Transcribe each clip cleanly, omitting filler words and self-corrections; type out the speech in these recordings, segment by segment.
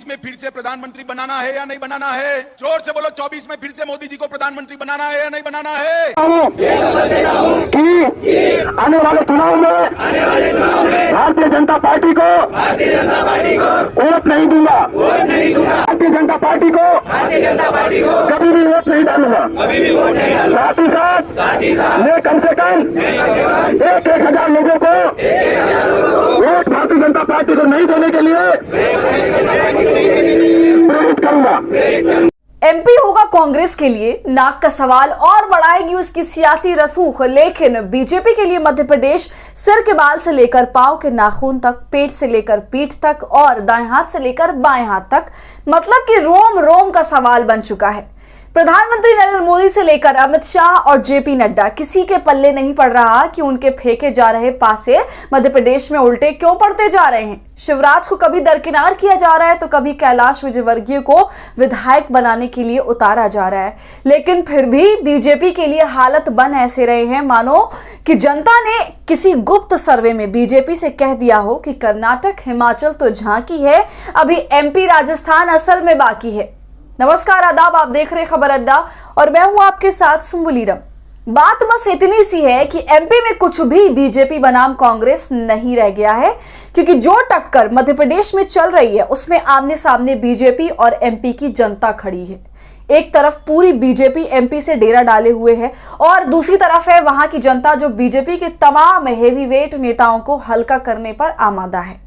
24 में फिर से प्रधानमंत्री बनाना है या नहीं बनाना है? जोर से बोलो, 24 में फिर से मोदी जी को प्रधानमंत्री बनाना है या नहीं बनाना है? कि आने वाले चुनाव में भारतीय जनता पार्टी को वोट नहीं दूंगा। भारतीय जनता पार्टी को कभी भी वोट नहीं डालूंगा। साथ ही साथ मैं कम से कम 1,000 लोगों को वोट भारतीय जनता पार्टी को नहीं देने के लिए प्रेरित करूंगा। एमपी होगा कांग्रेस के लिए नाक का सवाल और बढ़ाएगी उसकी सियासी रसूख, लेकिन बीजेपी के लिए मध्य प्रदेश सिर के बाल से लेकर पांव के नाखून तक, पेट से लेकर पीठ तक और दाएं हाथ से लेकर बाएं हाथ तक, मतलब कि रोम रोम का सवाल बन चुका है। प्रधानमंत्री नरेंद्र मोदी से लेकर अमित शाह और जेपी नड्डा, किसी के पल्ले नहीं पड़ रहा कि उनके फेंके जा रहे पासे मध्य प्रदेश में उल्टे क्यों पड़ते जा रहे हैं। शिवराज को कभी दरकिनार किया जा रहा है तो कभी कैलाश विजयवर्गीय को विधायक बनाने के लिए उतारा जा रहा है, लेकिन फिर भी बीजेपी के लिए हालत बन ऐसे रहे हैं मानो कि जनता ने किसी गुप्त सर्वे में बीजेपी से कह दिया हो कि कर्नाटक हिमाचल तो झांकी है, अभी एमपी राजस्थान असल में बाकी है। नमस्कार, आदाब, आप देख रहे खबर अड्डा और मैं हूं आपके साथ सुम्बुलीरम। बात बस इतनी सी है कि एमपी में कुछ भी बीजेपी बनाम कांग्रेस नहीं रह गया है, क्योंकि जो टक्कर मध्य प्रदेश में चल रही है उसमें आमने सामने बीजेपी और एमपी की जनता खड़ी है। एक तरफ पूरी बीजेपी एमपी से डेरा डाले हुए है और दूसरी तरफ है वहां की जनता जो बीजेपी के तमाम हेवीवेट नेताओं को हल्का करने पर आमादा है।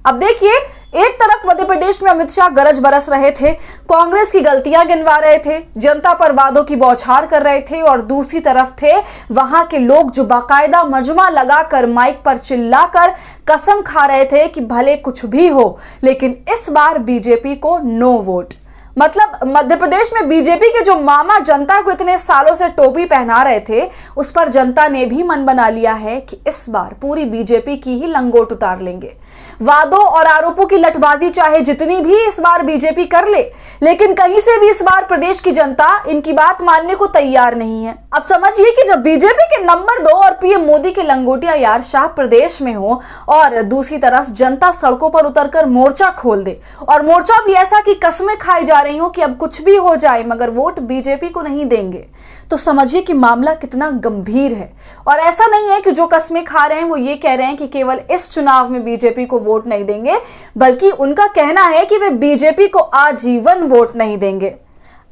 अब देखिए, एक तरफ मध्य प्रदेश में अमित शाह गरज बरस रहे थे, कांग्रेस की गलतियां गिनवा रहे थे, जनता पर वादों की बौछार कर रहे थे, और दूसरी तरफ थे वहां के लोग जो बाकायदा मजमा लगाकर माइक पर चिल्लाकर कसम खा रहे थे कि भले कुछ भी हो लेकिन इस बार बीजेपी को नो वोट। मतलब मध्य प्रदेश में बीजेपी के जो मामा जनता को इतने सालों से टोपी पहना रहे थे, उस पर जनता ने भी मन बना लिया है कि इस बार पूरी बीजेपी की ही लंगोट उतार लेंगे। वादों और आरोपों की लठबाजी चाहे जितनी भी इस बार बीजेपी कर ले, लेकिन कहीं से भी इस बार प्रदेश की जनता इनकी बात मानने को तैयार नहीं है। अब समझिए कि जब बीजेपी के नंबर 2 और पीएम मोदी के लंगोटिया यार शाह प्रदेश में हो और दूसरी तरफ जनता सड़कों पर उतरकर मोर्चा खोल दे, और मोर्चा भी ऐसा कि कस्में खाई जा रही हो कि अब कुछ भी हो जाए मगर वोट बीजेपी को नहीं देंगे, तो समझिए कि मामला कितना गंभीर है। और ऐसा नहीं है कि जो कस्में खा रहे हैं वो ये कह रहे हैं कि केवल इस चुनाव में बीजेपी को वोट नहीं देंगे, बल्कि उनका कहना है कि वे बीजेपी को आजीवन वोट नहीं देंगे।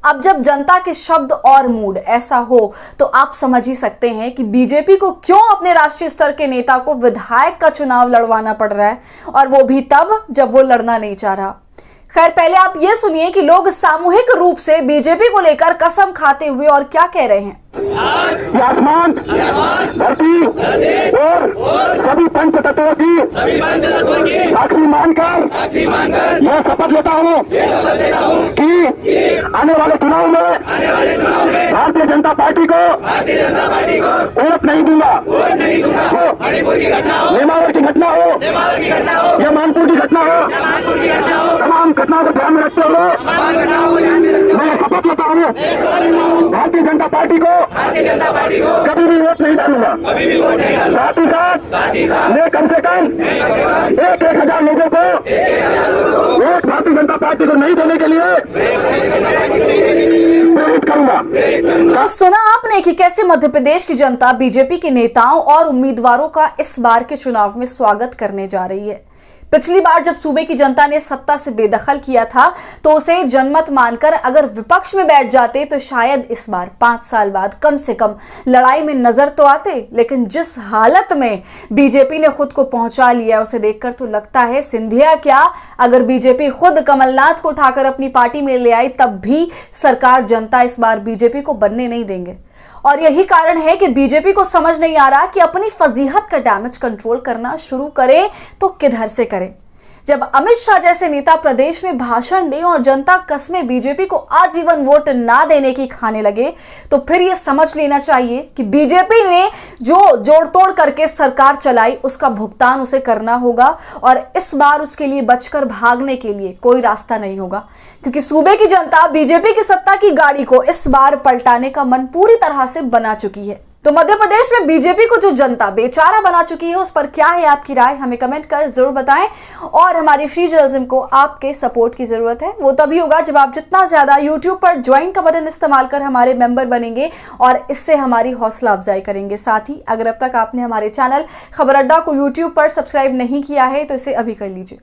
अब जब जनता के शब्द और मूड ऐसा हो तो आप समझ ही सकते हैं कि बीजेपी को क्यों अपने राष्ट्रीय स्तर के नेता को विधायक का चुनाव लड़वाना पड़ रहा है, और वो भी तब जब वो लड़ना नहीं चाह रहा। खैर, पहले आप ये सुनिए कि लोग सामूहिक रूप से बीजेपी को लेकर कसम खाते हुए और क्या कह रहे हैं। आसमान, धरती और सभी पंच तत्वों की साक्षी मानकर मैं शपथ लेता हूँ कि आने वाले चुनाव में भारतीय जनता पार्टी को वोट नहीं दूंगा। नेमावर की घटना हो या मानपुर की घटना हो, तमाम घटनाओं को ध्यान में रखते हुए मैं शपथ लेता हूँ भारतीय जनता पार्टी को कभी भी वोट नहीं डालूंगा। साथ ही साथ मैं कम से कम 1,000 लोगों को वोट भारतीय जनता पार्टी को नहीं देने के लिए प्रेरित करूंगा। तो सुना आपने कि कैसे मध्य प्रदेश की जनता बीजेपी के नेताओं और उम्मीदवारों का इस बार के चुनाव में स्वागत करने जा रही है। पिछली बार जब सूबे की जनता ने सत्ता से बेदखल किया था तो उसे जनमत मानकर अगर विपक्ष में बैठ जाते तो शायद इस बार 5 साल बाद कम से कम लड़ाई में नजर तो आते। लेकिन जिस हालत में बीजेपी ने खुद को पहुंचा लिया उसे देखकर तो लगता है सिंधिया क्या, अगर बीजेपी खुद कमलनाथ को उठाकर अपनी पार्टी में ले आई तब भी सरकार जनता इस बार बीजेपी को बनने नहीं देंगे। और यही कारण है कि बीजेपी को समझ नहीं आ रहा कि अपनी फजीहत का डैमेज कंट्रोल करना शुरू करें तो किधर से करें। जब अमित शाह जैसे नेता प्रदेश में भाषण दें और जनता कस्में बीजेपी को आजीवन वोट ना देने की खाने लगे तो फिर यह समझ लेना चाहिए कि बीजेपी ने जो जोड़ तोड़ करके सरकार चलाई उसका भुगतान उसे करना होगा, और इस बार उसके लिए बचकर भागने के लिए कोई रास्ता नहीं होगा, क्योंकि सूबे की जनता बीजेपी की सत्ता की गाड़ी को इस बार पलटाने का मन पूरी तरह से बना चुकी है। तो मध्य प्रदेश में बीजेपी को जो जनता बेचारा बना चुकी है, उस पर क्या है आपकी राय, हमें कमेंट कर जरूर बताएं। और हमारी फ्री जर्नलिज्म को आपके सपोर्ट की जरूरत है। वो तभी होगा जब आप जितना ज्यादा यूट्यूब पर ज्वाइन का बटन इस्तेमाल कर हमारे मेंबर बनेंगे और इससे हमारी हौसला अफजाई करेंगे। साथ ही अगर अब तक आपने हमारे चैनल खबर अड्डा को यूट्यूब पर सब्सक्राइब नहीं किया है तो इसे अभी कर लीजिए।